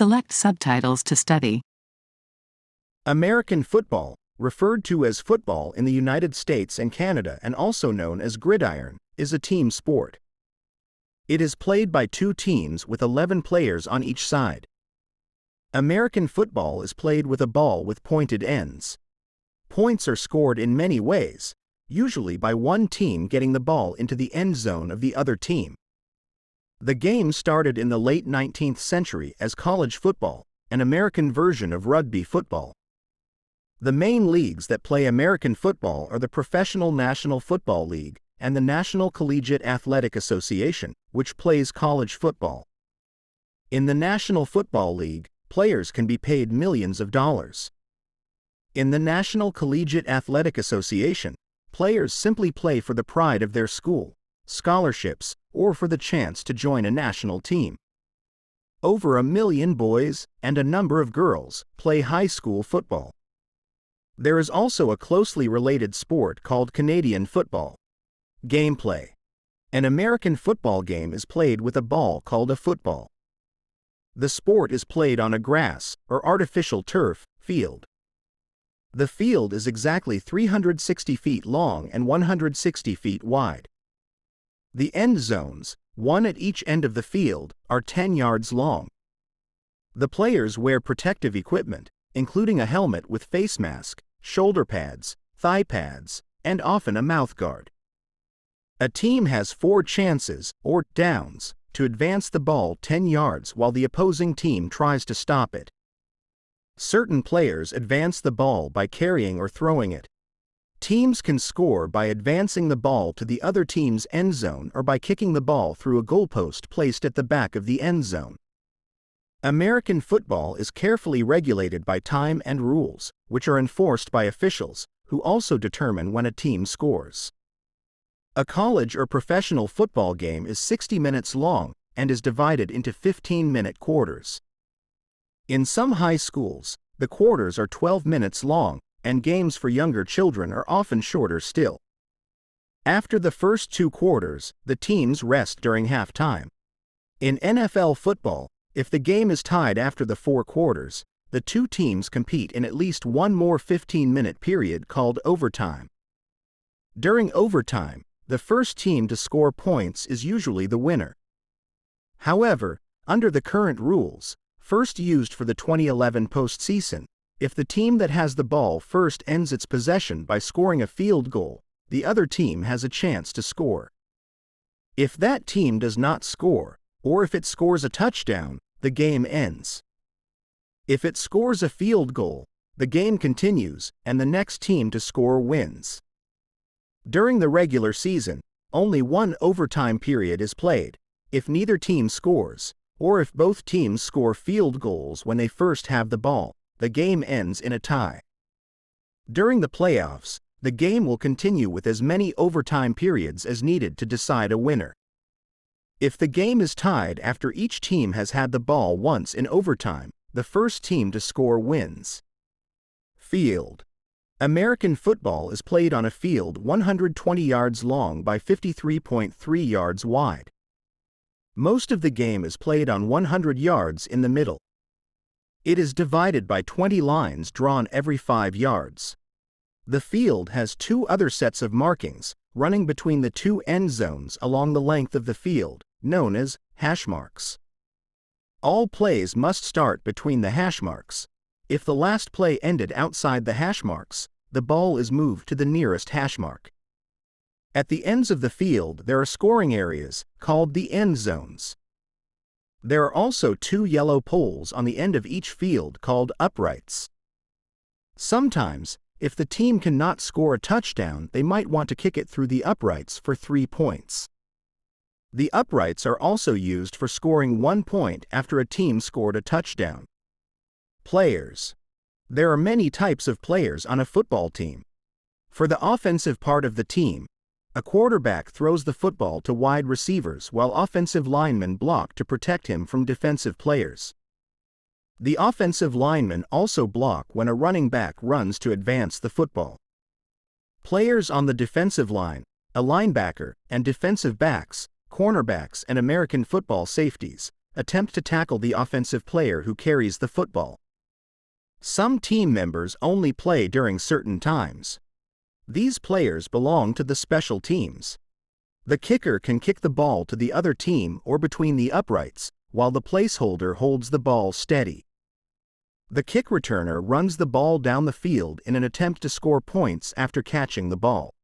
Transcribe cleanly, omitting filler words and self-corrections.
Select subtitles to study. American football, referred to as football in the United States and Canada and also known as gridiron, is a team sport. It is played by two teams with 11 players on each side. American football is played with a ball with pointed ends. Points are scored in many ways, usually by one team getting the ball into the end zone of the other team. The game started in the late 19th century as college football, an American version of rugby football. The main leagues that play American football are the Professional National Football League and the National Collegiate Athletic Association, which plays college football. In the National Football League, players can be paid millions of dollars. In the National Collegiate Athletic Association, players simply play for the pride of their school, scholarships, or for the chance to join a national team. Over 1 million boys and a number of girls play high school football. There is also a closely related sport called Canadian football. Gameplay. An American football game is played with a ball called a football. The sport is played on a grass or artificial turf field. The field is exactly 360 feet long and 160 feet wide. The end zones, one at each end of the field, are 10 yards long. The players wear protective equipment, including a helmet with face mask, shoulder pads, thigh pads, and often a mouth guard. A team has 4 chances, or downs, to advance the ball 10 yards while the opposing team tries to stop it. Certain players advance the ball by carrying or throwing it. Teams can score by advancing the ball to the other team's end zone or by kicking the ball through a goalpost placed at the back of the end zone. American football is carefully regulated by time and rules, which are enforced by officials, who also determine when a team scores. A college or professional football game is 60 minutes long and is divided into 15-minute quarters. In some high schools, the quarters are 12 minutes long, and games for younger children are often shorter still. After the first 2 quarters, the teams rest during halftime. In NFL football, if the game is tied after the 4 quarters, the 2 teams compete in at least one more 15-minute period called overtime. During overtime, the first team to score points is usually the winner. However, under the current rules, first used for the 2011 postseason, if the team that has the ball first ends its possession by scoring a field goal, the other team has a chance to score. If that team does not score, or if it scores a touchdown, the game ends. If it scores a field goal, the game continues and the next team to score wins. During the regular season, only one overtime period is played, if neither team scores, or if both teams score field goals when they first have the ball, the game ends in a tie. During the playoffs, the game will continue with as many overtime periods as needed to decide a winner. If the game is tied after each team has had the ball once in overtime, the first team to score wins. Field. American football is played on a field 120 yards long by 53.3 yards wide. Most of the game is played on 100 yards in the middle. It is divided by 20 lines drawn every 5 yards. The field has 2 other sets of markings, running between the 2 end zones along the length of the field, known as hash marks. All plays must start between the hash marks. If the last play ended outside the hash marks, the ball is moved to the nearest hash mark. At the ends of the field there are scoring areas, called the end zones. There are also 2 yellow poles on the end of each field called uprights. Sometimes, if the team cannot score a touchdown, they might want to kick it through the uprights for 3 points. The uprights are also used for scoring 1 point after a team scored a touchdown. Players. There are many types of players on a football team. For the offensive part of the team, a quarterback throws the football to wide receivers while offensive linemen block to protect him from defensive players. The offensive linemen also block when a running back runs to advance the football. Players on the defensive line, a linebacker, and defensive backs, cornerbacks and American football safeties, attempt to tackle the offensive player who carries the football. Some team members only play during certain times. These players belong to the special teams. The kicker can kick the ball to the other team or between the uprights, while the placeholder holds the ball steady. The kick returner runs the ball down the field in an attempt to score points after catching the ball.